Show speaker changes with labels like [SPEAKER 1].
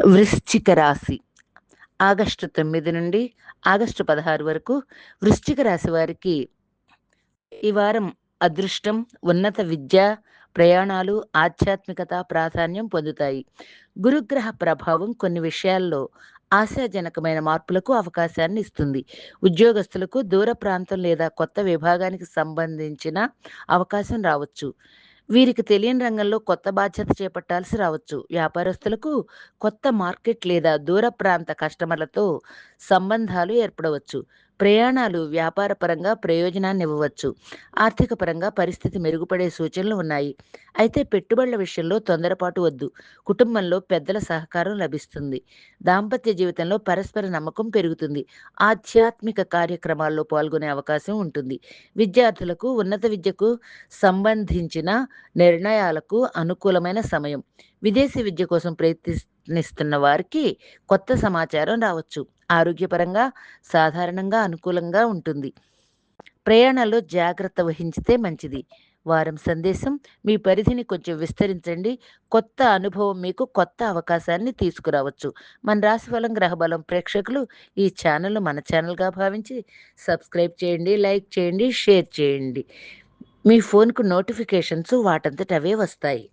[SPEAKER 1] వృశ్చిక రాశి ఆగస్టు 9 నుండి ఆగస్టు 16 వరకు వృశ్చిక రాశి వారికి ఈ వారం అదృష్టం, ఉన్నత విద్య, ప్రయాణాలు, ఆధ్యాత్మికత ప్రాధాన్యం పొందుతాయి. గురుగ్రహ ప్రభావం కొన్ని విషయాల్లో ఆశాజనకమైన మార్పులకు అవకాశాన్ని ఇస్తుంది. ఉద్యోగస్తులకు దూర ప్రాంతం లేదా కొత్త విభాగానికి సంబంధించిన అవకాశం రావచ్చు. వీరికి తెలియని రంగంలో కొత్త బాధ్యత చేపట్టాల్సి రావచ్చు. వ్యాపారస్తులకు కొత్త మార్కెట్ లేదా దూర ప్రాంత కస్టమర్లతో సంబంధాలు ఏర్పడవచ్చు. ప్రయాణాలు వ్యాపారపరంగా ప్రయోజనాన్ని ఇవ్వవచ్చు. ఆర్థిక పరంగా పరిస్థితి మెరుగుపడే సూచనలు ఉన్నాయి. అయితే పెట్టుబడుల విషయంలో తొందరపాటు వద్దు. కుటుంబంలో పెద్దల సహకారం లభిస్తుంది. దాంపత్య జీవితంలో పరస్పర నమ్మకం పెరుగుతుంది. ఆధ్యాత్మిక కార్యక్రమాల్లో పాల్గొనే అవకాశం ఉంటుంది. విద్యార్థులకు ఉన్నత విద్యకు సంబంధించిన నిర్ణయాలకు అనుకూలమైన సమయం. విదేశీ విద్య కోసం ప్రయత్నిస్తున్న వారికి కొత్త సమాచారం రావచ్చు. ఆరోగ్యపరంగా సాధారణంగా అనుకూలంగా ఉంటుంది. ప్రయాణాల్లో జాగ్రత్త వహించితే మంచిది. వారం సందేశం: మీ పరిధిని కొంచెం విస్తరించండి. కొత్త అనుభవం మీకు కొత్త అవకాశాన్ని తీసుకురావచ్చు. మన రాశిఫలం గ్రహబలం ప్రేక్షకులు ఈ ఛానల్ను మన ఛానల్గా భావించి సబ్స్క్రైబ్ చేయండి, లైక్ చేయండి, షేర్ చేయండి. మీ ఫోన్కు నోటిఫికేషన్స్ వాటంతట అవే వస్తాయి.